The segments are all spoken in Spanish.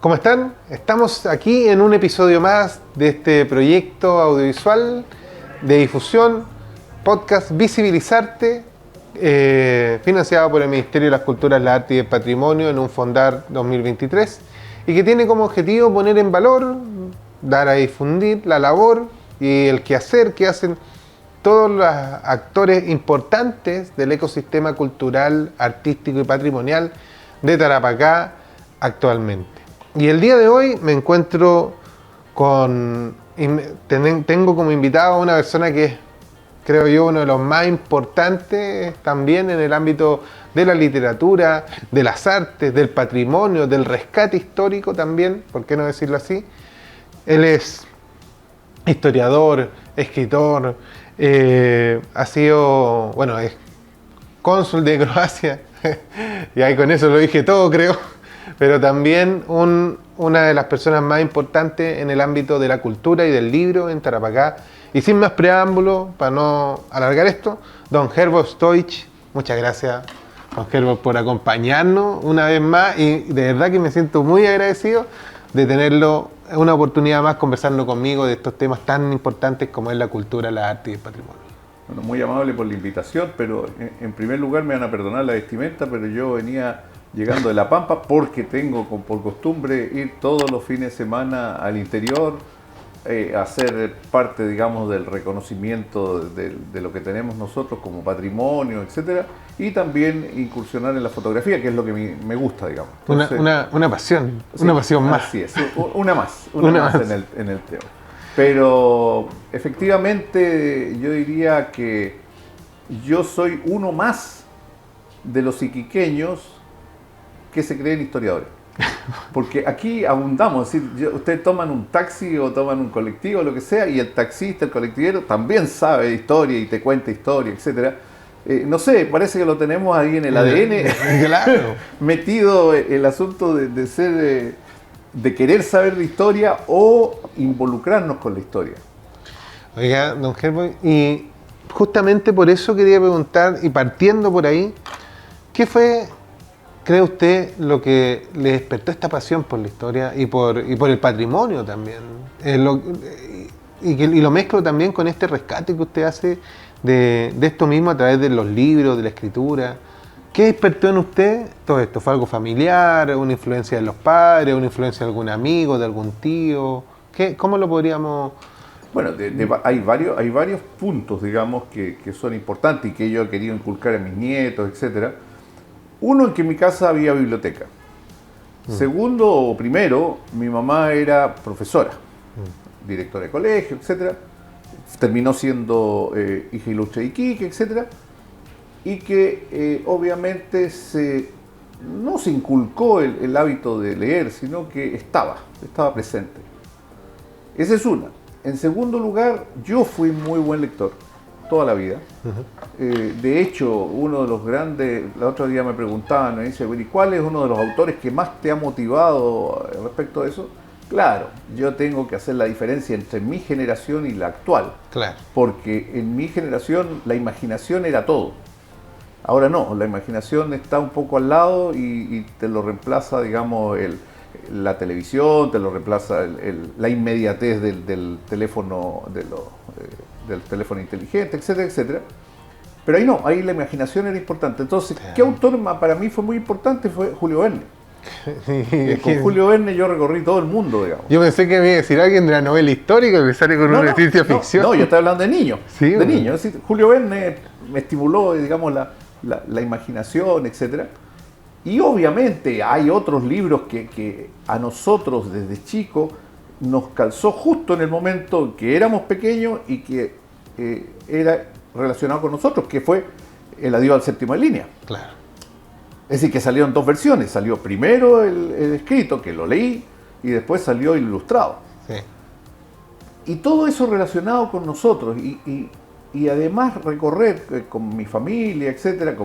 ¿Cómo están? Estamos aquí en un episodio más de este proyecto audiovisual de difusión, podcast Visibilizarte, financiado por el Ministerio de las Culturas, la Arte y el Patrimonio en un Fondar 2023 y que tiene como objetivo poner en valor, dar a difundir la labor y el quehacer que hacen todos los actores importantes del ecosistema cultural, artístico y patrimonial de Tarapacá actualmente. Y el día de hoy me encuentro tengo como invitado a una persona que es, creo yo, uno de los más importantes también en el ámbito de la literatura, de las artes, del patrimonio, del rescate histórico también, ¿por qué no decirlo así? Él es historiador, escritor, ha sido, bueno, es cónsul de Croacia, y ahí con eso lo dije todo, creo, pero también una de las personas más importantes en el ámbito de la cultura y del libro en Tarapacá. Y sin más preámbulo, para no alargar esto, don Herbo Stoich, muchas gracias, don Herbo, por acompañarnos una vez más, y de verdad que me siento muy agradecido de tenerlo una oportunidad más conversando conmigo de estos temas tan importantes como es la cultura, la arte y el patrimonio. Bueno, muy amable por la invitación, pero en primer lugar me van a perdonar la vestimenta, pero yo venía llegando de La Pampa porque tengo por costumbre ir todos los fines de semana al interior, a ser parte, digamos, del reconocimiento de lo que tenemos nosotros como patrimonio, etcétera, y también incursionar en la fotografía, que es lo que me gusta, digamos. Entonces, una pasión, sí, una pasión más. Así es, una más en el tema. Pero efectivamente yo diría que yo soy uno más de los iquiqueños que se creen historiadores. Porque aquí abundamos, es decir, ustedes toman un taxi o toman un colectivo, lo que sea, y el taxista, el colectivero, también sabe de historia y te cuenta historia, etc. No sé, parece que lo tenemos ahí en el ADN, claro, metido el asunto de ser, de querer saber de historia o involucrarnos con la historia. Oiga, don Herbo, y justamente por eso quería preguntar, y partiendo por ahí, ¿qué fue, cree usted, lo que le despertó esta pasión por la historia y por el patrimonio también? Y lo mezclo también con este rescate que usted hace de esto mismo a través de los libros, de la escritura. ¿Qué despertó en usted todo esto? ¿Fue algo familiar, una influencia de los padres, una influencia de algún amigo, de algún tío? ¿Cómo lo podríamos...? Bueno, hay varios puntos, digamos, que son importantes y que yo he querido inculcar a mis nietos, etcétera. Uno, en que en mi casa había biblioteca. Segundo, o primero, mi mamá era profesora, directora de colegio, etcétera. Terminó siendo hija ilustre de Iquique, etcétera. Y que obviamente no se inculcó el hábito de leer, sino que estaba presente. Esa es una. En segundo lugar, yo fui muy buen lector toda la vida. De hecho, uno de los grandes, el otro día me preguntaban, me dice, ¿y cuál es uno de los autores que más te ha motivado respecto a eso? Claro, yo tengo que hacer la diferencia entre mi generación y la actual. Claro. Porque en mi generación la imaginación era todo. Ahora no, la imaginación está un poco al lado y te lo reemplaza, digamos, la televisión, te lo reemplaza la inmediatez del teléfono, del teléfono inteligente, etcétera, etcétera. Pero ahí no, ahí la imaginación era importante. Entonces, ¿qué autor para mí fue muy importante? Fue Julio Verne. Con Julio Verne yo recorrí todo el mundo, digamos. Yo pensé que me iba a decir alguien de la novela histórica que sale con una ciencia ficción. No, yo estoy hablando de niño. Sí, de niño. Es decir, Julio Verne me estimuló, digamos, la imaginación, etcétera. Y obviamente hay otros libros que a nosotros desde chicos nos calzó justo en el momento que éramos pequeños y que era relacionado con nosotros, que fue El adiós al séptimo de línea. Claro. Es decir, que salieron dos versiones. Salió primero el escrito, que lo leí, y después salió el ilustrado. Sí. Y todo eso relacionado con nosotros. Y además recorrer con mi familia, etcétera,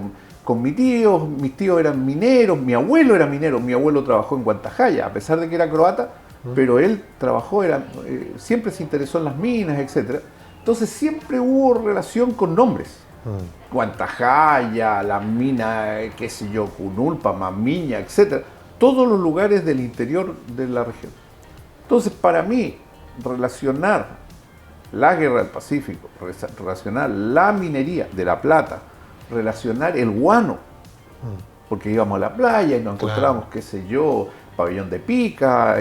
con mis tíos eran mineros, mi abuelo era minero, mi abuelo trabajó en Guantajaya, a pesar de que era croata, pero él trabajó, siempre se interesó en las minas, etcétera. Entonces siempre hubo relación con nombres. Guantajaya, la mina, qué sé yo, Cunulpa, Mamiña, etcétera. todos los lugares del interior de la región. Entonces, para mí, relacionar la guerra del Pacífico, relacionar la minería de La Plata, relacionar el guano, porque íbamos a la playa y nos encontrábamos, qué sé yo, pabellón de pica,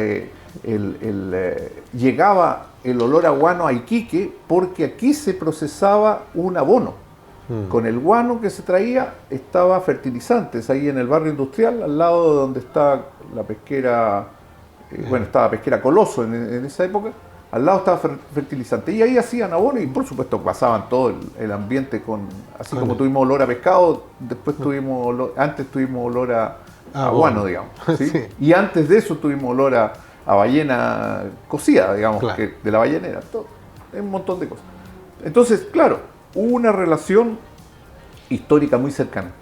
llegaba el olor a guano a Iquique porque aquí se procesaba un abono. Con el guano que se traía estaba fertilizantes, ahí en el barrio industrial, al lado de donde está la pesquera, estaba Pesquera Coloso en esa época, al lado estaba fertilizante. Y ahí hacían abono y por supuesto pasaban todo el ambiente así como tuvimos olor a pescado, después antes tuvimos olor a guano, digamos. ¿sí? Sí. Y antes de eso tuvimos olor a ballena cocida, digamos, de la ballenera, todo, un montón de cosas. Entonces, claro, hubo una relación histórica muy cercana.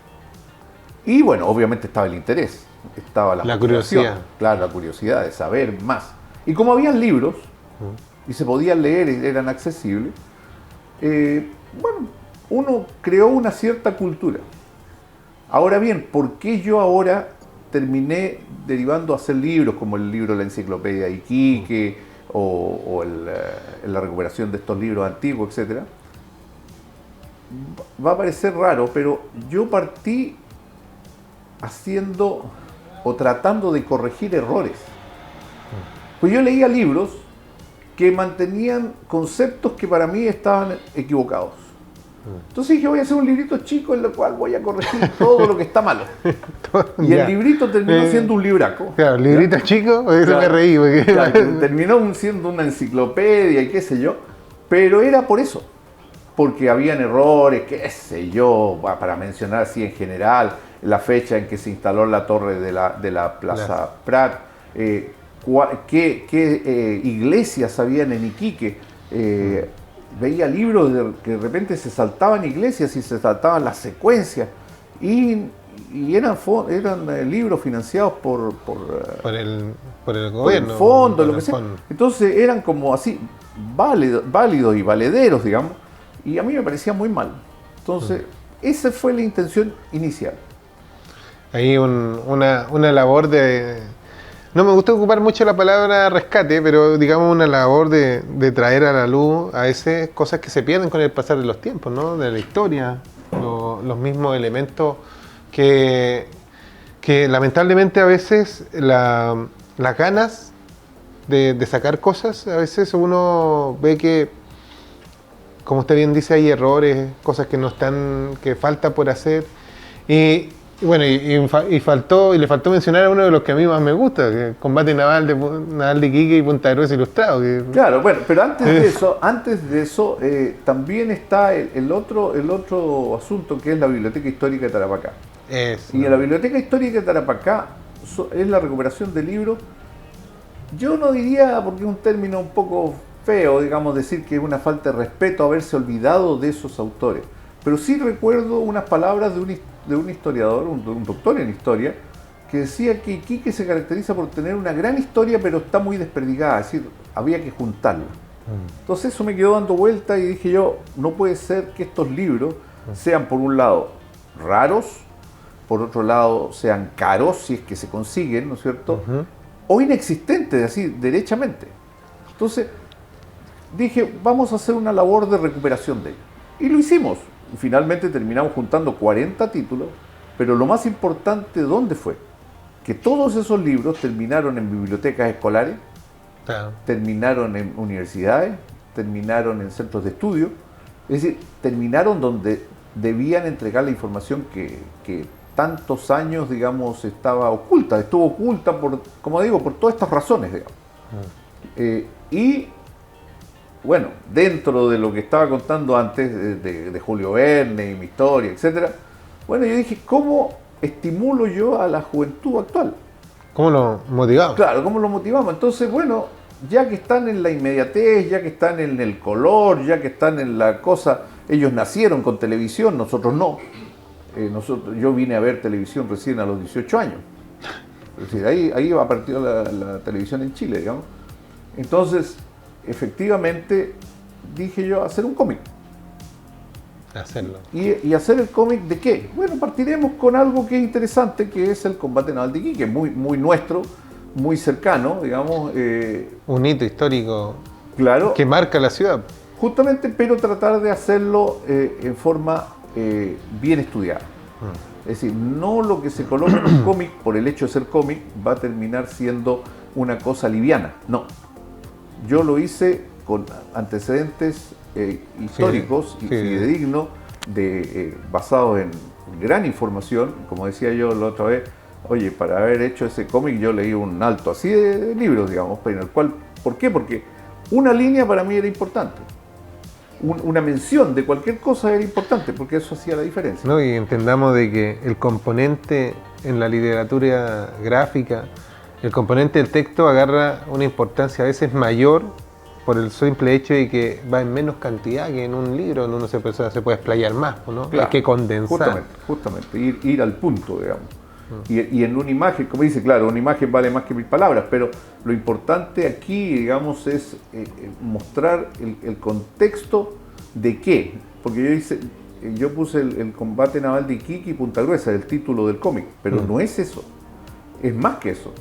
Y bueno, obviamente estaba el interés, estaba la curiosidad. Claro, la curiosidad de saber más. Y como habían libros, y se podían leer y eran accesibles, uno creó una cierta cultura. Ahora bien, ¿por qué yo ahora terminé derivando a hacer libros como el libro La Enciclopedia de Iquique o la recuperación de estos libros antiguos, etcétera? Va a parecer raro, pero yo partí haciendo o tratando de corregir errores. Pues yo leía libros que mantenían conceptos que para mí estaban equivocados. Entonces dije, voy a hacer un librito chico en el cual voy a corregir todo lo que está malo. Y el librito terminó siendo un libraco. Claro, el librito chico, eso me reí. Porque... terminó siendo una enciclopedia y qué sé yo, pero era por eso. Porque habían errores, qué sé yo, para mencionar así en general, la fecha en que se instaló la torre de la Plaza Prat, qué iglesias habían en Iquique. Veía libros que de repente se saltaban iglesias y se saltaban las secuencias. Y eran libros financiados por el gobierno. Por el fondo, lo que sea. Entonces eran como así, válidos y valederos, digamos. Y a mí me parecía muy mal. Entonces, esa fue la intención inicial. Hay una labor de... No me gusta ocupar mucho la palabra rescate, pero digamos una labor de traer a la luz a veces cosas que se pierden con el pasar de los tiempos, ¿no? De la historia, los mismos elementos que lamentablemente a veces las ganas de sacar cosas, a veces uno ve que, como usted bien dice, hay errores, cosas que no están, que falta por hacer. Y bueno, le faltó mencionar a uno de los que a mí más me gusta, que el combate naval de Iquique y Punta Arenas ilustrado. Claro, bueno, pero antes de eso también está el otro asunto, que es la Biblioteca Histórica de Tarapacá. Y en la Biblioteca Histórica de Tarapacá es la recuperación de libros. Yo no diría, porque es un término un poco feo, digamos, decir que es una falta de respeto haberse olvidado de esos autores. Pero sí recuerdo unas palabras de un historiador, un doctor en historia, que decía que Iquique se caracteriza por tener una gran historia, pero está muy desperdigada, es decir, había que juntarla. Entonces eso me quedó dando vuelta y dije yo, no puede ser que estos libros sean por un lado raros, por otro lado sean caros, si es que se consiguen, ¿no es cierto? O inexistentes, así, derechamente. Entonces dije, vamos a hacer una labor de recuperación de ellos. Y lo hicimos. Finalmente terminamos juntando 40 títulos, pero lo más importante, ¿dónde fue? Que todos esos libros terminaron en bibliotecas escolares, terminaron en universidades, terminaron en centros de estudio, es decir, terminaron donde debían entregar la información que tantos años, digamos, estuvo oculta por, como digo, por todas estas razones, digamos. Y bueno, dentro de lo que estaba contando antes de Julio Verne y mi historia, etcétera, bueno, yo dije, ¿cómo estimulo yo a la juventud actual? ¿Cómo lo motivamos? Claro, ¿cómo lo motivamos? Entonces, bueno, ya que están en la inmediatez, ya que están en el color, ya que están en la cosa, ellos nacieron con televisión, nosotros no. Yo vine a ver televisión recién a los 18 años. Es decir, ahí va a partir la televisión en Chile, digamos. Entonces, efectivamente, dije yo, hacer un cómic. hacerlo. ¿Y hacer el cómic de qué? Bueno, partiremos con algo que es interesante, que es el combate naval de Iquique, muy nuestro, muy cercano, digamos. Un hito histórico, claro, que marca la ciudad. Justamente, pero tratar de hacerlo en forma bien estudiada. Es decir, no lo que se coloca en un cómic, por el hecho de ser cómic, va a terminar siendo una cosa liviana. No. Yo lo hice con antecedentes históricos y fidedignos, basados en gran información. Como decía yo la otra vez, oye, para haber hecho ese cómic yo leí un alto así de libros, digamos, pero en el cual, ¿por qué? Porque una línea para mí era importante. Una mención de cualquier cosa era importante, porque eso hacía la diferencia. No, y entendamos de que el componente en la literatura gráfica, el componente del texto agarra una importancia a veces mayor por el simple hecho de que va en menos cantidad que en un libro, donde uno se puede explayar más, ¿no? Claro, hay que condensar. Justamente ir al punto, digamos. Y en una imagen, como dice, claro, una imagen vale más que 1000 palabras, pero lo importante aquí, digamos, es mostrar el contexto de qué. Porque yo puse el combate naval de Iquique y Punta Gruesa, el título del cómic, pero no es eso, es más que eso.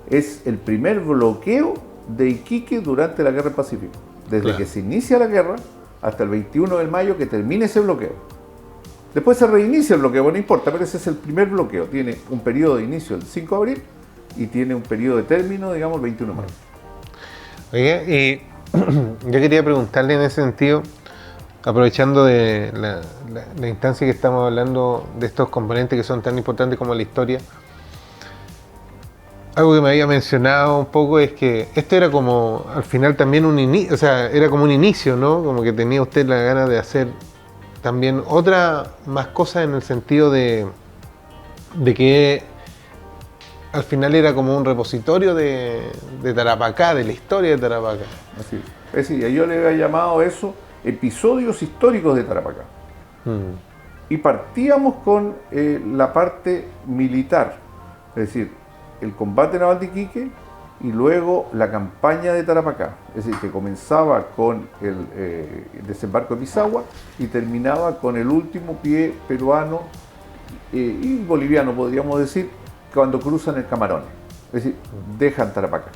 Es el primer bloqueo de Iquique durante la Guerra del Pacífico, desde que se inicia la guerra hasta el 21 de mayo que termine ese bloqueo. Después se reinicia el bloqueo, no importa, pero ese es el primer bloqueo. Tiene un periodo de inicio el 5 de abril y tiene un periodo de término, digamos, el 21 de mayo. Oye, yo quería preguntarle en ese sentido, aprovechando de la instancia que estamos hablando de estos componentes que son tan importantes como la historia, algo que me había mencionado un poco es que esto era como, al final también un inicio, o sea, era como un inicio, ¿no? Como que tenía usted la gana de hacer también otra más cosas en el sentido de que al final era como un repositorio de Tarapacá, de la historia de Tarapacá. Así es. Es decir, yo le había llamado eso episodios históricos de Tarapacá. Y partíamos con la parte militar, es decir, el combate naval de Iquique y luego la campaña de Tarapacá, es decir, que comenzaba con el desembarco de Pisagua y terminaba con el último pie peruano y boliviano, podríamos decir, cuando cruzan el Camarón, es decir, dejan Tarapacá.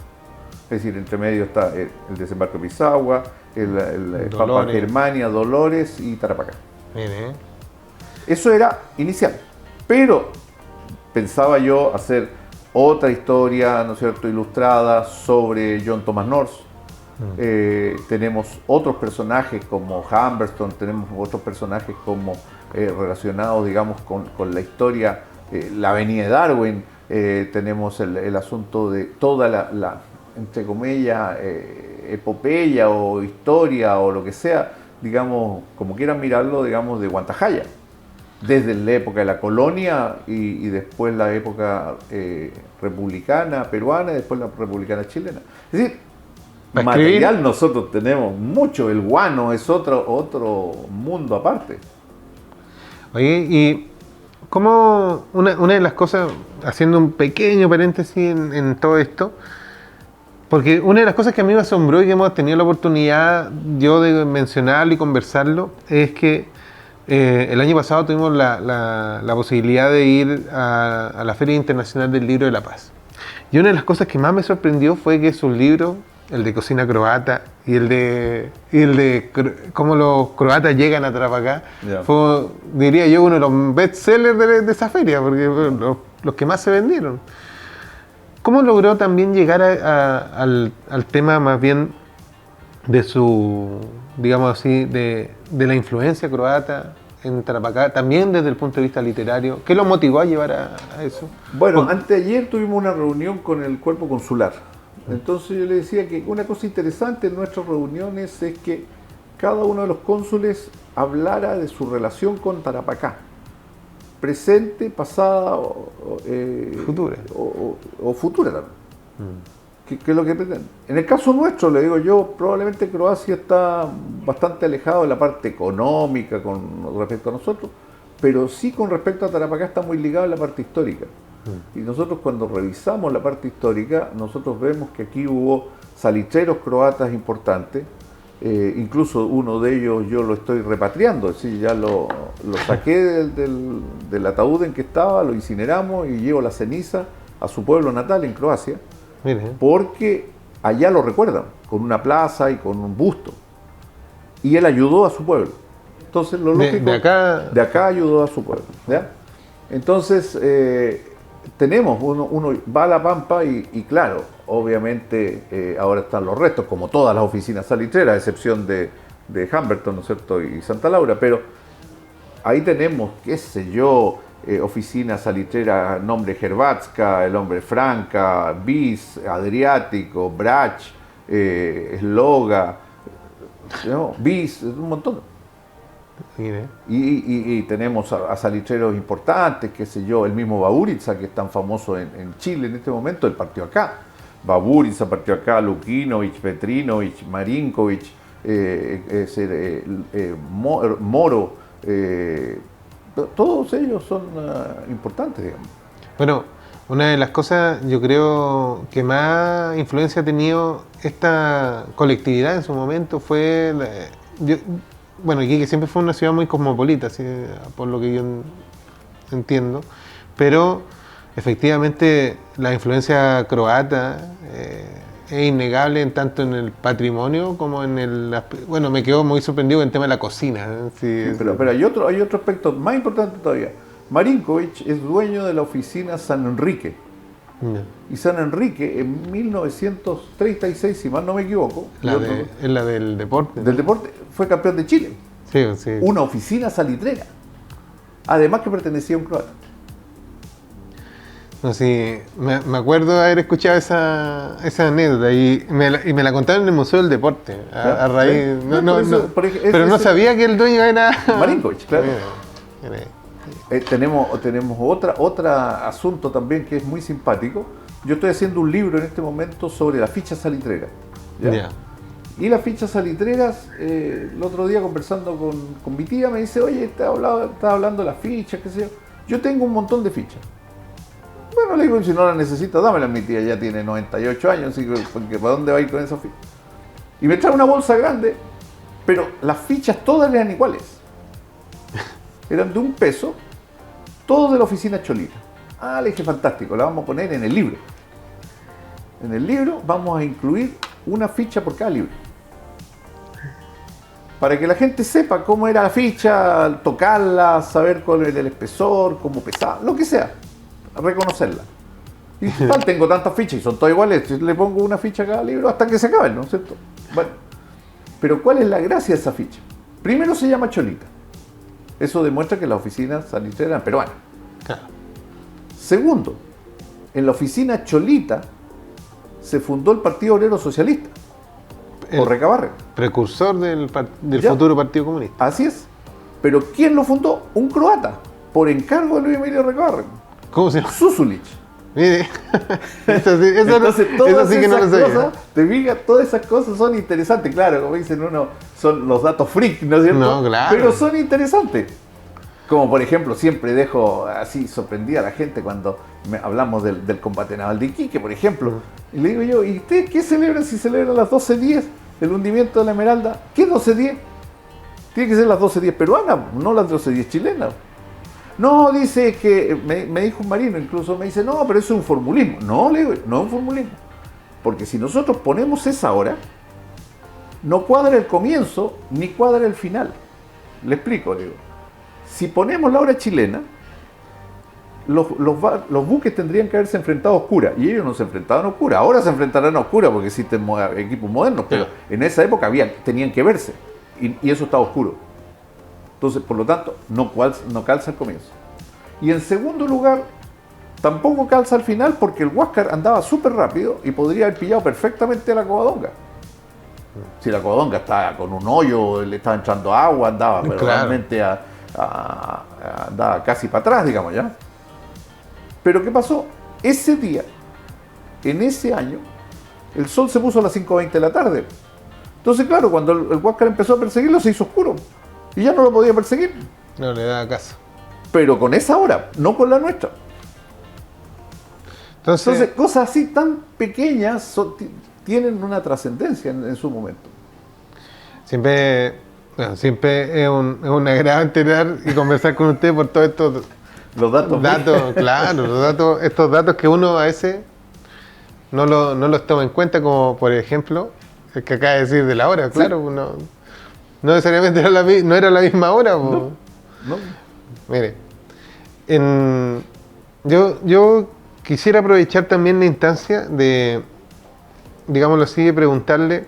Es decir, entre medio está el desembarco de Pisagua, el Pampa Germania, Dolores y Tarapacá. Mire. Eso era inicial, pero pensaba yo hacer otra historia, ¿no es cierto?, ilustrada sobre John Thomas North. Tenemos otros personajes como Humberstone, tenemos otros personajes como relacionados, digamos, con la historia, la avenida de Darwin, tenemos el asunto de toda la entre comillas, epopeya o historia o lo que sea, digamos, como quieran mirarlo, digamos, de Guantajaya. Desde la época de la colonia y después la época republicana peruana y después la republicana chilena. Es decir, material nosotros tenemos mucho, el guano es otro mundo aparte. Oye, y como una de las cosas, haciendo un pequeño paréntesis en todo esto, porque una de las cosas que a mí me asombró y que hemos tenido la oportunidad yo de mencionarlo y conversarlo es que el año pasado tuvimos la posibilidad de ir a la Feria Internacional del Libro de la Paz. Y una de las cosas que más me sorprendió fue que sus libros, el de cocina croata y el de cómo los croatas llegan a Tarapacá, fue, diría yo, uno de los bestsellers de esa feria, porque los que más se vendieron. ¿Cómo logró también llegar al tema más bien de su, digamos así, de la influencia croata en Tarapacá, también desde el punto de vista literario? ¿Qué lo motivó a llevar a eso? Bueno, anteayer tuvimos una reunión con el cuerpo consular. Entonces yo le decía que una cosa interesante en nuestras reuniones es que cada uno de los cónsules hablara de su relación con Tarapacá. Presente, pasada futura. O futura también. ¿Qué es lo que pretenden? En el caso nuestro, le digo yo, probablemente Croacia está bastante alejado de la parte económica con respecto a nosotros, pero sí con respecto a Tarapacá está muy ligado a la parte histórica. Y nosotros cuando revisamos la parte histórica, nosotros vemos que aquí hubo salitreros croatas importantes, Incluso uno de ellos yo lo estoy repatriando, es decir, ya lo saqué del ataúd en que estaba, lo incineramos y llevo la ceniza a su pueblo natal en Croacia, Mire. porque allá lo recuerdan, con una plaza y con un busto. Y él ayudó a su pueblo. Entonces, lo lógico, de acá ayudó a su pueblo. ¿Ya? Entonces, uno va a La Pampa y claro, obviamente ahora están los restos, como todas las oficinas salitreras, a excepción de Humberton, ¿no es cierto?, y Santa Laura, pero ahí tenemos, qué sé yo, oficina salitrera, nombre Herbatska, el hombre Franca, Bis, Adriático, Brach, Sloga, ¿no? Bis, un montón. Mire. Y tenemos a salitreros importantes, qué sé yo, el mismo Baburitza, que es tan famoso en Chile en este momento, él partió acá. Baburitza partió acá, Lukinovich, Petrinovich, Marinkovic, Moro, todos ellos son importantes, digamos. Bueno, una de las cosas yo creo que más influencia ha tenido esta colectividad en su momento fue, bueno, Iquique siempre fue una ciudad muy cosmopolita, ¿sí? Por lo que yo entiendo, pero efectivamente la influencia croata es innegable tanto en el patrimonio como en el... Bueno, me quedo muy sorprendido en el tema de la cocina. Sí, pero hay otro aspecto más importante todavía. Marinkovic es dueño de la oficina San Enrique. Y San Enrique en 1936, si mal no me equivoco, es la del deporte. Del deporte, fue campeón de Chile. Sí, sí. Una oficina salitrera. Además que pertenecía a un croata. No, sí, me acuerdo de haber escuchado esa anécdota y me la contaron en el Museo del Deporte. A raíz. Pero no sabía que el dueño era. Marinkovic, claro. Tenemos otro asunto también que es muy simpático. Yo estoy haciendo un libro en este momento sobre las fichas salitreras. ¿Ya? Y las fichas salitreras, el otro día conversando con mi tía me dice, oye, estaba hablando de las fichas, qué sé yo. Yo tengo un montón de fichas. Bueno, le digo, si no las necesitas, dámelas. Mi tía ya tiene 98 años, así que ¿para dónde va a ir con esa ficha? Y me trae una bolsa grande, pero las fichas todas eran iguales. Eran de $1, todos de la oficina Cholita. Le dije, fantástico, la vamos a poner en el libro. En el libro vamos a incluir una ficha por cada libro. Para que la gente sepa cómo era la ficha, tocarla, saber cuál era el espesor, cómo pesaba, lo que sea. Reconocerla. Y tal, tengo tantas fichas y son todas iguales, le pongo una ficha a cada libro hasta que se acaben, ¿no es cierto? Bueno, pero ¿cuál es la gracia de esa ficha? Primero se llama Cholita. Eso demuestra que las oficinas salitreras eran peruanas. Claro. Segundo, en la oficina Cholita se fundó el Partido Obrero Socialista, por Recabarren. Precursor del futuro Partido Comunista. Así es. Pero ¿quién lo fundó? Un croata, por encargo de Luis Emilio Recabarren. ¿Cómo se llama? Susulich. Mire, Entonces, todas sí que no lo esas sabía. cosas, te fijas, todas esas cosas son interesantes, claro, como dicen uno, son los datos freak, ¿no es cierto? No, claro. Pero son interesantes. Como por ejemplo, siempre dejo así sorprendida a la gente cuando hablamos del combate naval de Iquique, por ejemplo. Y le digo yo, ¿y ustedes qué celebran si celebran las 12-10 del hundimiento de la Esmeralda? ¿Qué 12-10? Tiene que ser las 12-10 peruanas, no las 12-10 chilenas. No, dice que, me dijo un marino incluso, me dice, no, pero eso es un formulismo. No, le digo, no es un formulismo. Porque si nosotros ponemos esa hora, no cuadra el comienzo ni cuadra el final. Le explico, digo. Si ponemos la hora chilena, los buques tendrían que haberse enfrentado a oscura, y ellos no se enfrentaban a oscura. Ahora se enfrentarán a oscura porque existen equipos modernos, pero en esa época tenían que verse, y eso estaba oscuro. Entonces, por lo tanto, no calza al comienzo. Y en segundo lugar, tampoco calza al final porque el Huáscar andaba súper rápido y podría haber pillado perfectamente a la Covadonga. Si la Covadonga estaba con un hoyo, le estaba entrando agua, andaba, pero claro, realmente andaba casi para atrás, digamos, ¿ya? Pero ¿qué pasó? Ese día, en ese año, el sol se puso a las 5:20 de la tarde. Entonces, claro, cuando el Huáscar empezó a perseguirlo, se hizo oscuro. Y ya no lo podía perseguir. No le daba caso. Pero con esa hora, no con la nuestra. Entonces cosas así tan pequeñas tienen una trascendencia en su momento. Siempre, bueno, siempre es un agrado enterar y conversar con usted por todos estos Los datos. claro, estos datos que uno a veces no los toma en cuenta, como por ejemplo el que acaba de decir de la hora, claro, Sí. no necesariamente no era la misma hora. Po. No. Mire, yo quisiera aprovechar también la instancia de, digámoslo así, de preguntarle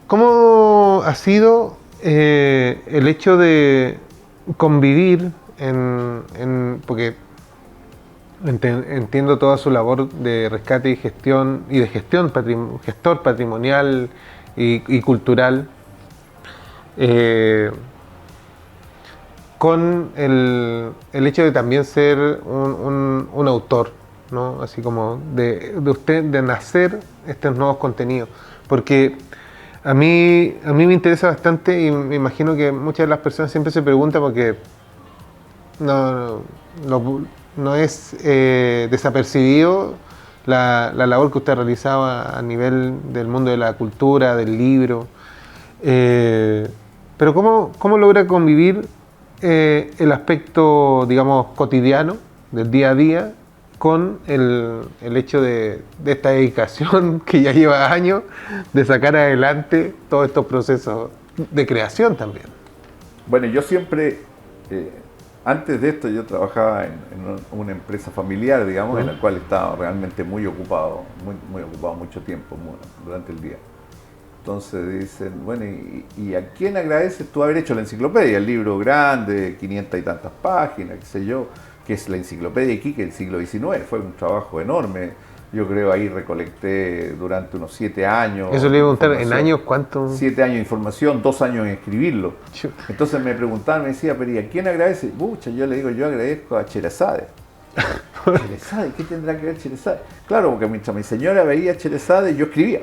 cómo ha sido el hecho de convivir porque entiendo toda su labor de rescate y gestión y de gestor patrimonial y cultural, con el hecho de también ser un autor, ¿no? Así como de usted, de nacer estos nuevos contenidos. Porque a mí me interesa bastante y me imagino que muchas de las personas siempre se preguntan porque no es desapercibido la labor que usted realizaba a nivel del mundo de la cultura, del libro. Pero ¿cómo logra convivir el aspecto, digamos, cotidiano, del día a día, con el hecho de esta dedicación que ya lleva años de sacar adelante todos estos procesos de creación también? Bueno, yo siempre, antes de esto yo trabajaba en una empresa familiar, digamos, en la cual estaba realmente muy ocupado, muy ocupado mucho tiempo durante el día. Entonces dicen, bueno, ¿y a quién agradeces tú haber hecho la enciclopedia? El libro grande, 500 y tantas páginas, qué sé yo, que es la enciclopedia de Iquique del siglo XIX. Fue un trabajo enorme. Yo creo ahí recolecté durante unos 7 años. Eso le iba a preguntar, ¿en años cuánto? 7 años de información, 2 años en escribirlo. Entonces me preguntaban, me decía, pero ¿y a quién agradece? Pucha, yo le digo, yo agradezco a Cheresade. ¿Cheresade? ¿Qué tendrá que ver Cheresade? Claro, porque mientras mi señora veía Cheresade, yo escribía.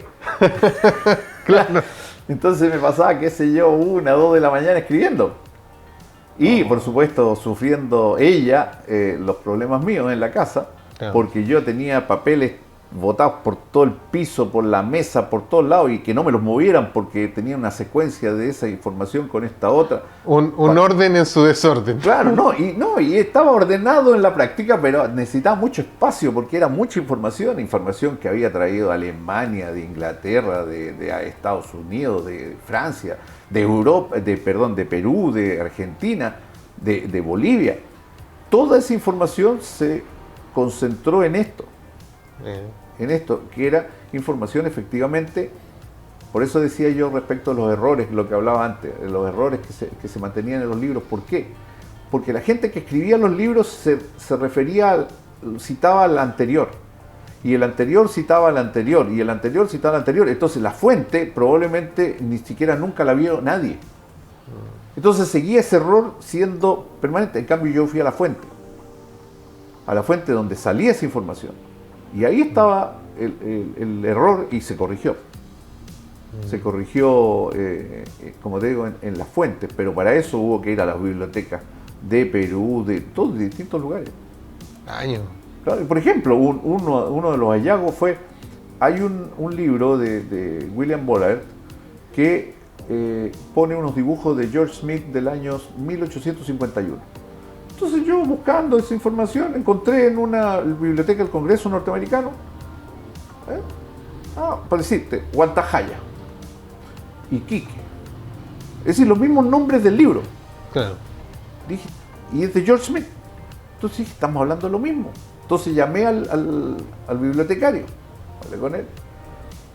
Claro. Entonces me pasaba, qué sé yo, 1, 2 de la mañana escribiendo. Y, por supuesto, sufriendo ella los problemas míos en la casa, Claro. porque yo tenía papeles botados por todo el piso, por la mesa, por todos lados, y que no me los movieran porque tenía una secuencia de esa información con esta otra. Un orden en su desorden. Claro, y estaba ordenado en la práctica, pero necesitaba mucho espacio porque era mucha información que había traído de Alemania, de Inglaterra, de Estados Unidos, de Francia, de Europa, de Perú, de Argentina, de Bolivia. Toda esa información se concentró en esto, que era información efectivamente. Por eso decía yo respecto a los errores, lo que hablaba antes, de los errores que se mantenían en los libros. ¿Por qué? Porque la gente que escribía los libros se refería, citaba al anterior, y el anterior citaba al anterior, y el anterior citaba al anterior. Entonces la fuente probablemente ni siquiera nunca la vio nadie. Entonces seguía ese error siendo permanente. En cambio yo fui a la fuente donde salía esa información. Y ahí estaba el error y se corrigió. Se corrigió, como te digo, en las fuentes, pero para eso hubo que ir a las bibliotecas de Perú, de todos, de distintos lugares. Años. Claro, por ejemplo, uno de los hallazgos fue, hay un libro de William Bollard que pone unos dibujos de George Smith del año 1851. Entonces yo buscando esa información encontré en una biblioteca del Congreso norteamericano, para decirte, Guantajaya, Iquique, es decir, los mismos nombres del libro. Claro. Dije, y es de George Smith. Entonces dije, estamos hablando de lo mismo. Entonces llamé al bibliotecario, hablé con él.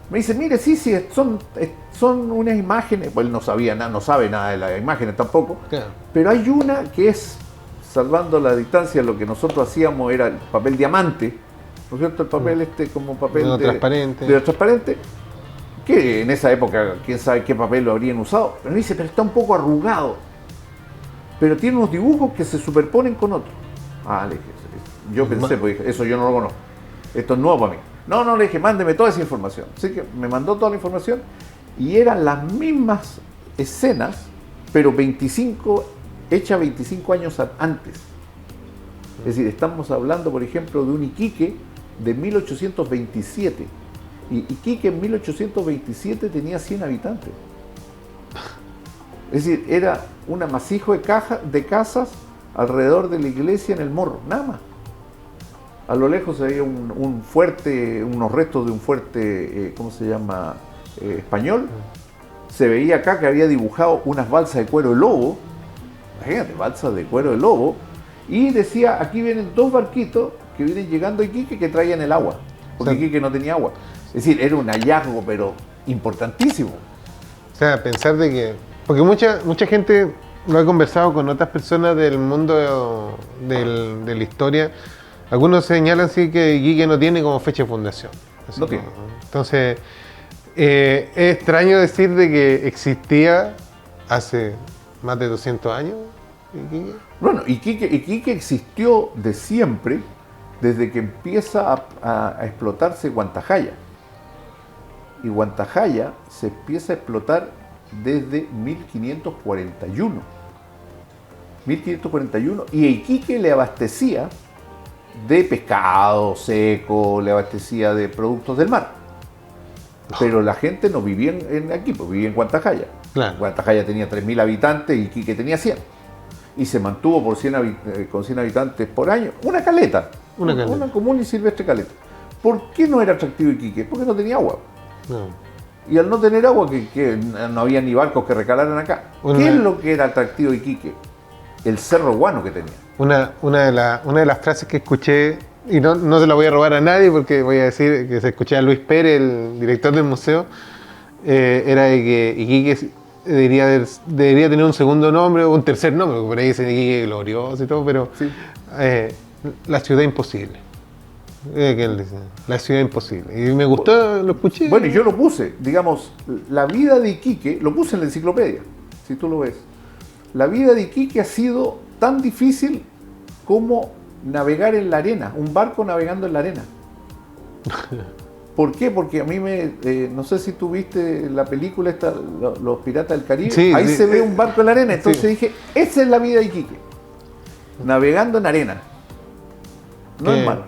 Me dice, mire, sí, son unas imágenes. Pues él no sabía nada, no sabe nada de las imágenes tampoco. Claro. Pero hay una que es, salvando la distancia, lo que nosotros hacíamos era el papel diamante, ¿no es cierto? El papel como papel transparente. transparente, que en esa época, quién sabe qué papel lo habrían usado. Pero me dice, pero está un poco arrugado. Pero tiene unos dibujos que se superponen con otros. Le dije, yo pensé, pues dije, eso yo no lo conozco. Esto es nuevo para mí. No, le dije, mándeme toda esa información. Así que me mandó toda la información y eran las mismas escenas, pero hecha 25 años antes. Es decir, estamos hablando, por ejemplo, de un Iquique de 1827. Y Iquique en 1827 tenía 100 habitantes. Es decir, era un amasijo de casas alrededor de la iglesia en el Morro, nada más. A lo lejos se veía un fuerte, unos restos de un fuerte, ¿cómo se llama? Español. Se veía acá que había dibujado unas balsas de cuero de lobo, imagínate, balsas de cuero de lobo, y decía, aquí vienen 2 barquitos que vienen llegando a Iquique que traían el agua, porque Iquique no tenía agua. Es decir, era un hallazgo, pero importantísimo. O sea, pensar de que... Porque mucha gente lo ha conversado con otras personas del mundo de la historia. Algunos señalan sí que Iquique no tiene como fecha de fundación. No tiene. Entonces, es extraño decir de que existía hace más de 200 años Iquique. Bueno, Iquique existió de siempre, desde que empieza a explotarse Guantajaya. Y Guantajaya se empieza a explotar desde 1541. 1541, y Iquique le abastecía de pescado seco, le abastecía de productos del mar. Pero la gente no vivía aquí, pues vivía en Guantajaya. Claro. Guantajaya tenía 3.000 habitantes y Iquique tenía 100. Y se mantuvo con 100 habitantes por año. Una caleta. Una común y silvestre caleta. ¿Por qué no era atractivo Iquique? Porque no tenía agua. No. Y al no tener agua, que no había ni barcos que recalaran acá. ¿Qué es lo que era atractivo Iquique? El cerro Guano que tenía. Una de las frases que escuché, y no se la voy a robar a nadie porque voy a decir que se escuché a Luis Pérez, el director del museo, era de que Iquique debería tener un segundo nombre o un tercer nombre, porque por ahí dicen Iquique glorioso y todo, pero Sí. la ciudad imposible. Que él dice, la ciudad imposible. Y me gustó, lo escuché. Bueno, y yo lo puse, digamos, la vida de Iquique, lo puse en la enciclopedia, si tú lo ves. La vida de Iquique ha sido tan difícil como navegar en la arena, un barco navegando en la arena. ¿Por qué? Porque a mí no sé si tú viste la película esta, Los Piratas del Caribe, Sí, ahí sí, se ve un barco en la arena, entonces sí. dije, esa es la vida de Iquique, navegando en arena, no en mar.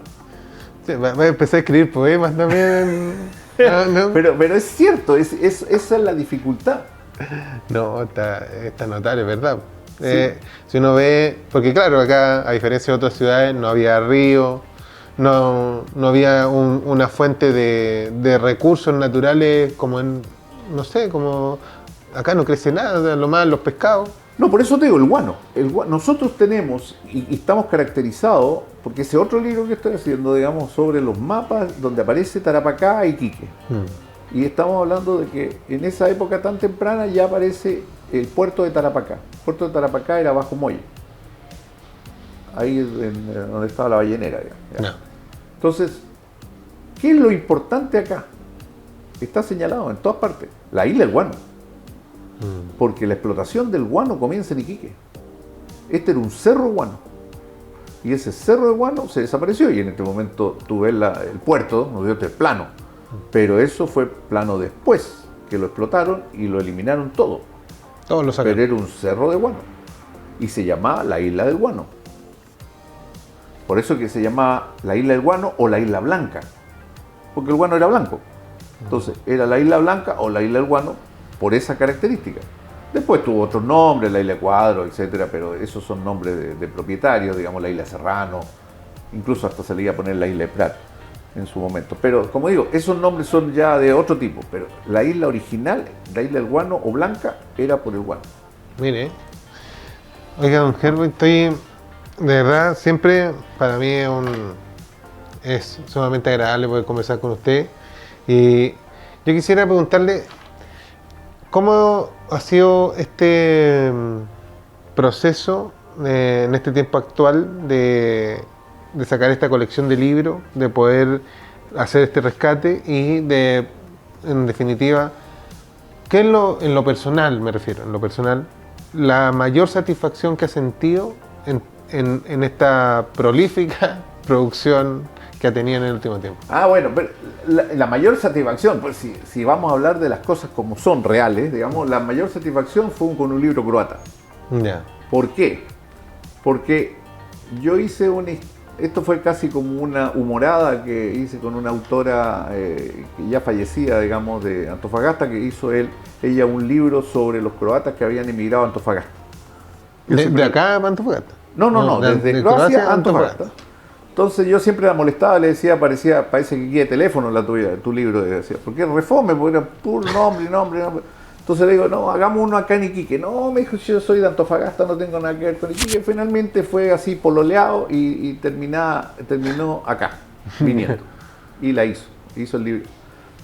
Sí, va a empezar a escribir poemas también. No. Pero es cierto, esa es la dificultad. No, está notable, ¿verdad? Sí. Si uno ve, porque claro, acá, a diferencia de otras ciudades, no había río, no había una fuente de recursos naturales como no sé, como acá no crece nada, lo más los pescados. No, por eso te digo, el guano. Nosotros tenemos, y estamos caracterizados, porque ese otro libro que estoy haciendo, digamos, sobre los mapas donde aparece Tarapacá y Iquique. Y estamos hablando de que en esa época tan temprana ya aparece el puerto de Tarapacá. El puerto de Tarapacá era bajo muelle. Ahí donde estaba la ballenera. Ya. No. Entonces, ¿qué es lo importante acá? Está señalado en todas partes. La isla del guano. Porque la explotación del guano comienza en Iquique. Este era un cerro guano. Y ese cerro de guano se desapareció. Y en este momento tú ves el puerto, ¿no? El plano. Pero eso fue plano después, que lo explotaron y lo eliminaron todo. Todos lo sacaron. Pero era un cerro de guano. Y se llamaba la Isla del Guano. Por eso que se llamaba la Isla del Guano o la Isla Blanca. Porque el guano era blanco. Entonces, era la Isla Blanca o la Isla del Guano por esa característica. Después tuvo otros nombres, la Isla Cuadro, etcétera, pero esos son nombres de propietarios, digamos la Isla Serrano, incluso hasta se le iba a poner la Isla de Prat en su momento. Pero como digo, esos nombres son ya de otro tipo, pero la isla original, la Isla del Guano o Blanca, era por el guano. Mire, oiga, don Herbert, de verdad, siempre para mí es sumamente agradable poder conversar con usted. Y yo quisiera preguntarle, ¿cómo ha sido este proceso en este tiempo actual de sacar esta colección de libros, de poder hacer este rescate y en definitiva, ¿qué es en lo personal, me refiero, en lo personal, la mayor satisfacción que ha sentido en esta prolífica producción que ha tenido en el último tiempo? Ah, bueno, pero la mayor satisfacción, pues si vamos a hablar de las cosas como son reales, digamos, la mayor satisfacción fue con un libro croata. Ya. ¿Por qué? Porque yo hice esto fue casi como una humorada que hice con una autora que ya fallecida, digamos, de Antofagasta, que hizo ella un libro sobre los croatas que habían emigrado a Antofagasta. ¿De acá a Antofagasta? No, desde Croacia a Antofagasta. Entonces yo siempre la molestaba, le decía, parece que guía de teléfono la tuya, tu libro, decía, porque es refome, porque era puro nombre. Entonces le digo, no, hagamos uno acá en Iquique. No, me dijo, yo soy de Antofagasta, no tengo nada que ver con Iquique. Finalmente fue así pololeado y terminó acá, viniendo. Y hizo el libro.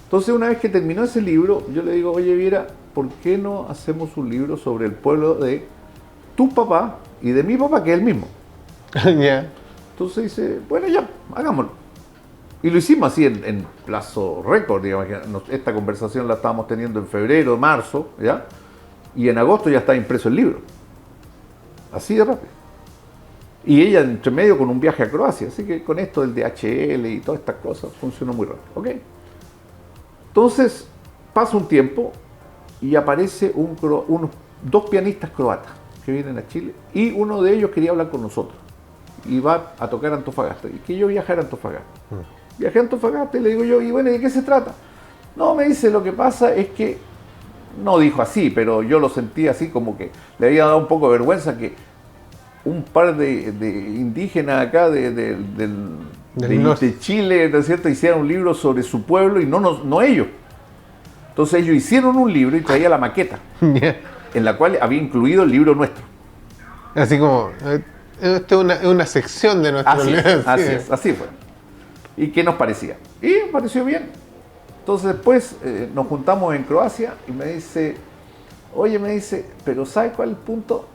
Entonces una vez que terminó ese libro, yo le digo, oye Viera, ¿por qué no hacemos un libro sobre el pueblo de tu papá y de mi papá, que es el mismo? Ya. Entonces dice, bueno, ya, hagámoslo. Y lo hicimos así en plazo récord, digamos. Esta conversación la estábamos teniendo en febrero, marzo, ¿ya? Y en agosto ya está impreso el libro. Así de rápido. Y ella entre medio con un viaje a Croacia. Así que con esto del DHL y todas estas cosas funcionó muy rápido. ¿Ok? Entonces pasa un tiempo y aparece dos pianistas croatas que vienen a Chile y uno de ellos quería hablar con nosotros. Y va a tocar a Antofagasta. Y que yo viajara a Antofagasta. Viajé a Antofagasta y le digo yo, y bueno, ¿de qué se trata? No, me dice, lo que pasa es que, no dijo así, pero yo lo sentí así como que le había dado un poco de vergüenza que un par de indígenas acá de Chile, ¿no es cierto?, hicieran un libro sobre su pueblo y no ellos. Entonces ellos hicieron un libro y traía la maqueta, en la cual había incluido el libro nuestro. Así como, esto es una sección de nuestro libro. Así fue. ¿Y qué nos parecía? Y me pareció bien. Entonces después nos juntamos en Croacia y me dice, pero ¿sabes cuál es el punto?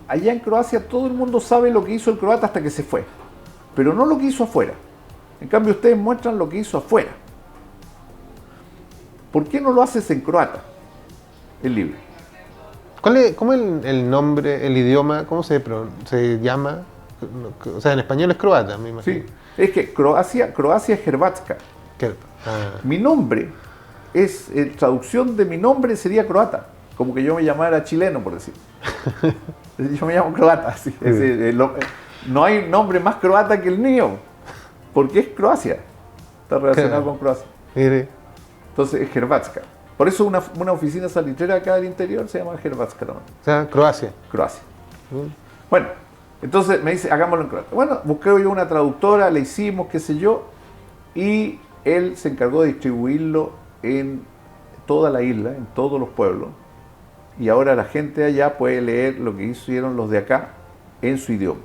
Allá en Croacia todo el mundo sabe lo que hizo el croata hasta que se fue, pero no lo que hizo afuera. En cambio ustedes muestran lo que hizo afuera. ¿Por qué no lo haces en croata, el libro? ¿Cómo es el nombre, el idioma, cómo se llama? O sea, en español es croata, me imagino. Sí. Es que Croacia es Hrvatska. Mi nombre traducción de mi nombre sería croata, como que yo me llamara chileno, por decir. Yo me llamo croata, sí. No hay nombre más croata que el mío, porque es Croacia, está relacionado con Croacia. Mire. Entonces es Hrvatska. Por eso una oficina salitrera acá del interior se llama Hrvatska también. O sea, Croacia. Bueno. Entonces me dice, hagámoslo en croata. Bueno, busqué yo una traductora, le hicimos, qué sé yo, y él se encargó de distribuirlo en toda la isla, en todos los pueblos, y ahora la gente allá puede leer lo que hicieron los de acá en su idioma.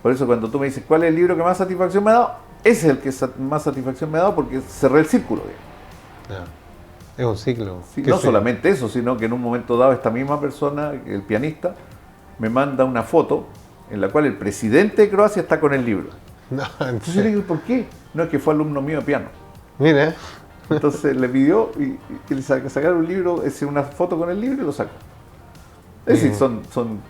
Por eso cuando tú me dices, ¿cuál es el libro que más satisfacción me ha dado? Ese es el que más satisfacción me ha dado porque cerré el círculo. Es un ciclo. Sí, no solamente eso, sino que en un momento dado esta misma persona, el pianista, me manda una foto en la cual el presidente de Croacia está con el libro. No, entonces yo le digo, ¿por qué? No, es que fue alumno mío de piano. Mira. Entonces le pidió que le sacara un libro, una foto con el libro y lo sacó. Es decir, son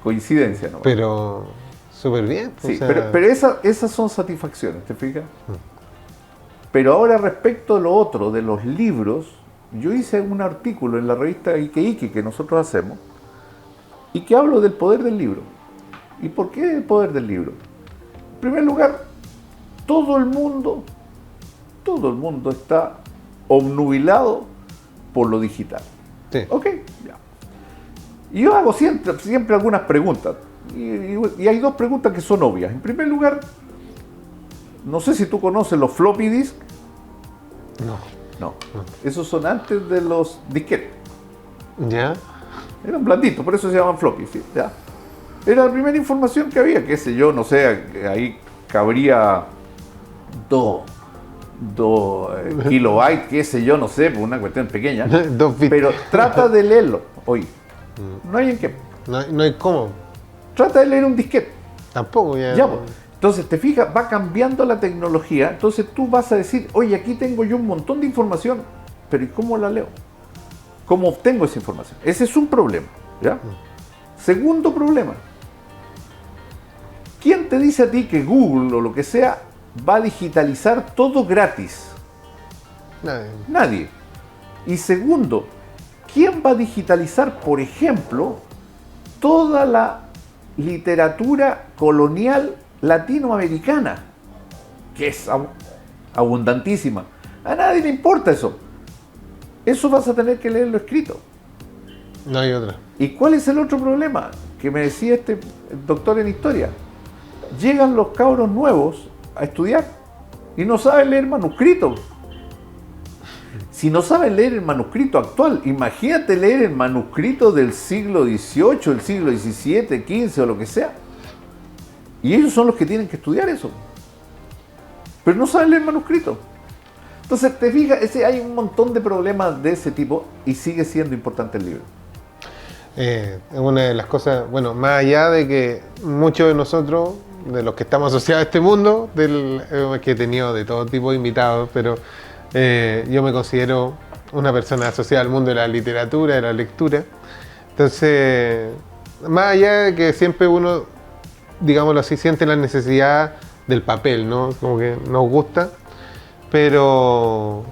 coincidencias, ¿no? Pero súper bien. Sí, pero esas son satisfacciones, ¿te fijas? Pero ahora respecto a lo otro, de los libros, yo hice un artículo en la revista Ike que nosotros hacemos, y que hablo del poder del libro. ¿Y por qué el poder del libro? En primer lugar, todo el mundo está obnubilado por lo digital. Sí. Ok, ya. Y yo hago siempre algunas preguntas. Y hay dos preguntas que son obvias. En primer lugar, no sé si tú conoces los floppy disk. No. Esos son antes de los disquetes. ¿Ya? Eran blanditos, por eso se llaman floppy, ¿sí? ¿Ya? Era la primera información que había, qué sé yo, no sé, ahí cabría 2 kilobytes, qué sé yo, no sé, por una cuestión pequeña. Pero trata de leerlo hoy. No hay en qué. No hay cómo. Trata de leer un disquete. Tampoco ya. Ya, pues. Entonces, te fijas, va cambiando la tecnología, entonces tú vas a decir, oye, aquí tengo yo un montón de información, pero ¿y cómo la leo? ¿Cómo obtengo esa información? Ese es un problema, ¿ya? Segundo problema. ¿Quién te dice a ti que Google o lo que sea va a digitalizar todo gratis? Nadie. Y segundo, ¿quién va a digitalizar, por ejemplo, toda la literatura colonial latinoamericana, que es abundantísima. A nadie le importa eso. Eso vas a tener que leerlo escrito. No hay otra. ¿Y cuál es el otro problema? Que me decía este doctor en historia. Llegan los cabros nuevos a estudiar y no saben leer manuscritos. Si no saben leer el manuscrito actual, imagínate leer el manuscrito del siglo XVIII, el siglo XVII, XV o lo que sea. Y ellos son los que tienen que estudiar eso. Pero no saben leer manuscrito. Entonces, te fijas, hay un montón de problemas de ese tipo y sigue siendo importante el libro. Es una de las cosas, bueno, más allá de que muchos de nosotros, de los que estamos asociados a este mundo, que he tenido de todo tipo de invitados, pero yo me considero una persona asociada al mundo de la literatura, de la lectura. Entonces, más allá de que siempre uno, digámoslo así, siente la necesidad del papel, ¿no? Como que nos gusta, pero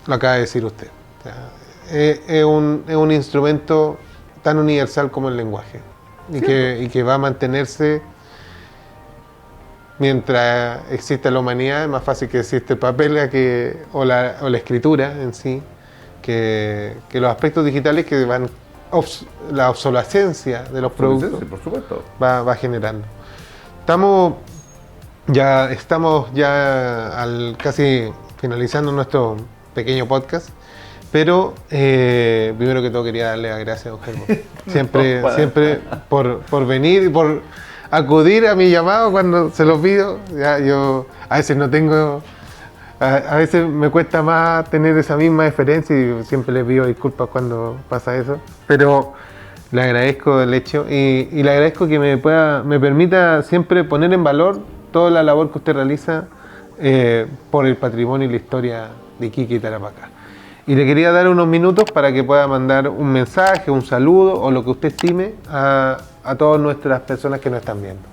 lo acaba de decir usted. O sea, es un instrumento tan universal como el lenguaje y que va a mantenerse mientras exista la humanidad. Es más fácil que exista el papel o la escritura en sí que los aspectos digitales que van la obsolescencia de los productos, por supuesto, va generando. Estamos ya casi finalizando nuestro pequeño podcast, pero primero que todo quería darle las gracias a don Germán. Siempre por venir y por acudir a mi llamado cuando se los pido. Ya, yo a veces no tengo, a veces me cuesta más tener esa misma deferencia y siempre les pido disculpas cuando pasa eso, pero le agradezco el hecho y le agradezco que me permita siempre poner en valor toda la labor que usted realiza por el patrimonio y la historia de Iquique y Tarapacá. Y le quería dar unos minutos para que pueda mandar un mensaje, un saludo o lo que usted estime a todas nuestras personas que nos están viendo.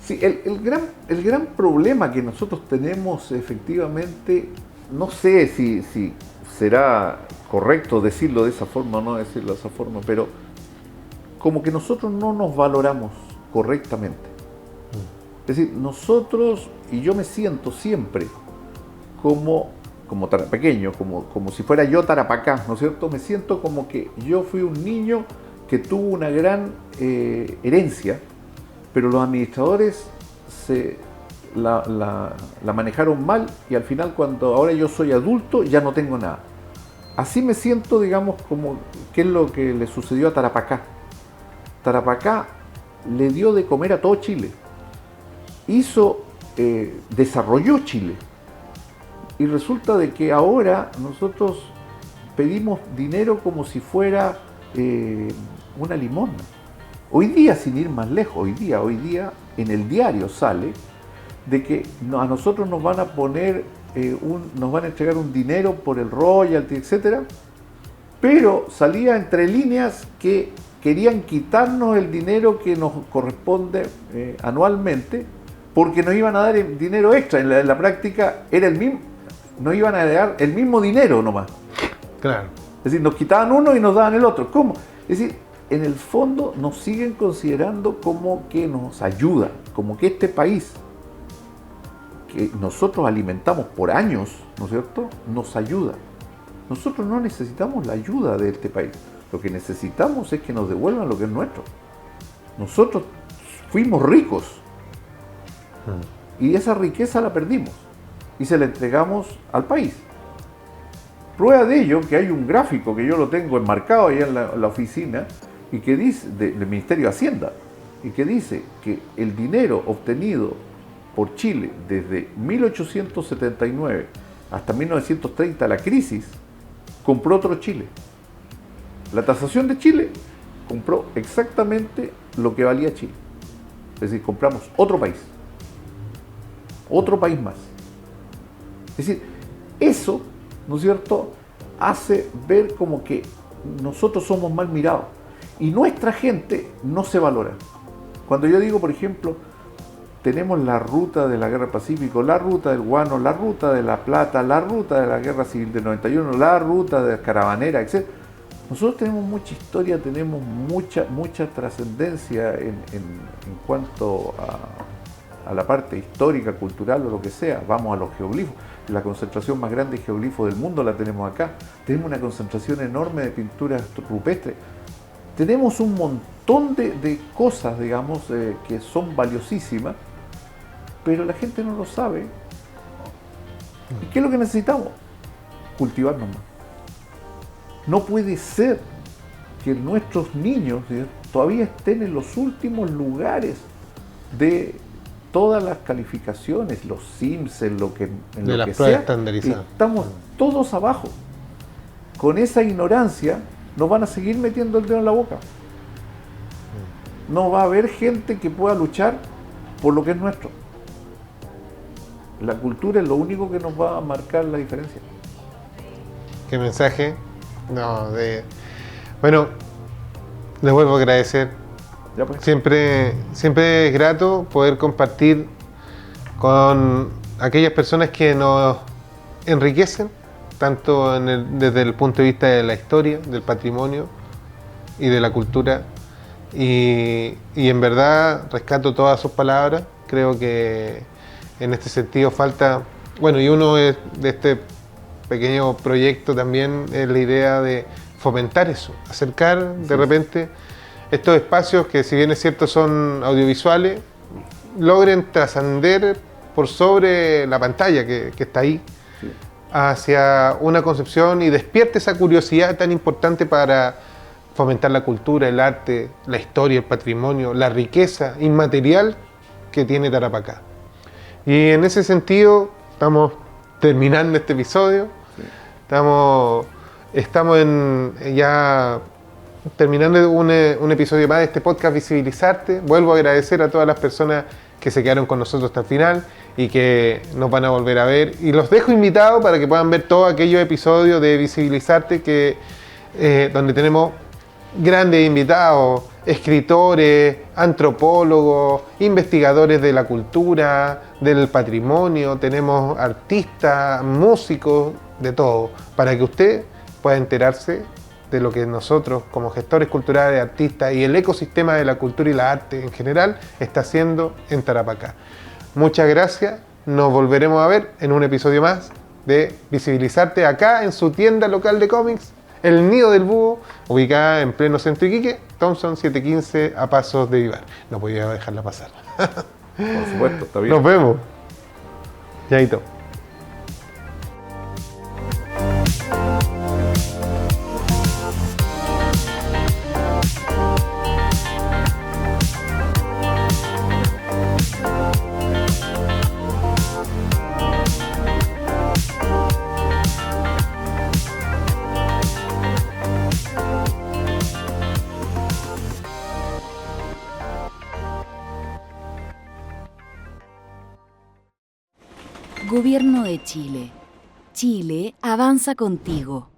Sí, el gran problema que nosotros tenemos efectivamente, no sé si será correcto decirlo de esa forma o no decirlo de esa forma, pero como que nosotros no nos valoramos correctamente. Es decir, nosotros, y yo me siento siempre como tarapequeño, como si fuera yo Tarapacá, ¿no es cierto? Me siento como que yo fui un niño que tuvo una gran herencia, pero los administradores la manejaron mal y al final cuando ahora yo soy adulto ya no tengo nada. Así me siento, digamos, como qué es lo que le sucedió a Tarapacá. Tarapacá le dio de comer a todo Chile, desarrolló Chile. Y resulta de que ahora nosotros pedimos dinero como si fuera una limosna. Hoy día, sin ir más lejos, hoy día en el diario sale de que a nosotros nos van a poner, nos van a entregar un dinero por el royalty, etc. Pero salía entre líneas que querían quitarnos el dinero que nos corresponde anualmente porque nos iban a dar el dinero extra. En la práctica era el mismo. Nos iban a dar el mismo dinero nomás. Claro. Es decir, nos quitaban uno y nos daban el otro. ¿Cómo? Es decir, en el fondo nos siguen considerando como que nos ayuda, como que este país que nosotros alimentamos por años, ¿no es cierto?, nos ayuda. Nosotros no necesitamos la ayuda de este país. Lo que necesitamos es que nos devuelvan lo que es nuestro. Nosotros fuimos ricos y esa riqueza la perdimos y se la entregamos al país. Prueba de ello que hay un gráfico que yo lo tengo enmarcado ahí en la oficina y que dice, del Ministerio de Hacienda, y que dice que el dinero obtenido por Chile desde 1879 hasta 1930, la crisis, compró otro Chile. La tasación de Chile compró exactamente lo que valía Chile. Es decir, compramos otro país más. Es decir, eso, ¿no es cierto?, hace ver como que nosotros somos mal mirados y nuestra gente no se valora. Cuando yo digo, por ejemplo, tenemos la ruta de la Guerra del Pacífico, la ruta del Guano, la ruta de La Plata, la ruta de la Guerra Civil del 91, la ruta de Caravanera, etc. Nosotros tenemos mucha historia, tenemos mucha trascendencia en cuanto a la parte histórica, cultural o lo que sea, vamos a los geoglifos. La concentración más grande de geoglifos del mundo la tenemos acá. Tenemos una concentración enorme de pinturas rupestres. Tenemos un montón de cosas, digamos, que son valiosísimas, pero la gente no lo sabe. ¿Y qué es lo que necesitamos? Cultivarnos más. No puede ser que nuestros niños todavía estén en los últimos lugares de todas las calificaciones, los Sims, en lo que sea. Estamos todos abajo. Con esa ignorancia nos van a seguir metiendo el dedo en la boca. No va a haber gente que pueda luchar por lo que es nuestro. La cultura es lo único que nos va a marcar la diferencia. Qué mensaje. Bueno, les vuelvo a agradecer. Pues. Siempre es grato poder compartir con aquellas personas que nos enriquecen, tanto desde el punto de vista de la historia, del patrimonio y de la cultura. Y en verdad rescato todas sus palabras. Creo que en este sentido falta, y uno de este pequeño proyecto también es la idea de fomentar eso, acercar de repente estos espacios que, si bien es cierto son audiovisuales, logren trascender por sobre la pantalla que está ahí, hacia una concepción y despierte esa curiosidad tan importante para fomentar la cultura, el arte, la historia, el patrimonio, la riqueza inmaterial que tiene Tarapacá. Y en ese sentido estamos terminando este episodio. Estamos ya terminando un episodio más de este podcast Visibilizarte. Vuelvo a agradecer a todas las personas que se quedaron con nosotros hasta el final y que nos van a volver a ver. Y los dejo invitados para que puedan ver todos aquellos episodios de Visibilizarte donde tenemos grandes invitados, escritores, antropólogos, investigadores de la cultura, del patrimonio, tenemos artistas, músicos, de todo, para que usted pueda enterarse de lo que nosotros como gestores culturales, artistas y el ecosistema de la cultura y la arte en general está haciendo en Tarapacá. Muchas gracias, nos volveremos a ver en un episodio más de Visibilizarte acá en su tienda local de cómics, El Nido del Búho, ubicada en pleno centro de Iquique, Thompson 715 a pasos de Vivar. No podía dejarla pasar. Por supuesto, está bien. Nos vemos. Chaito. Gobierno de Chile. Chile avanza contigo.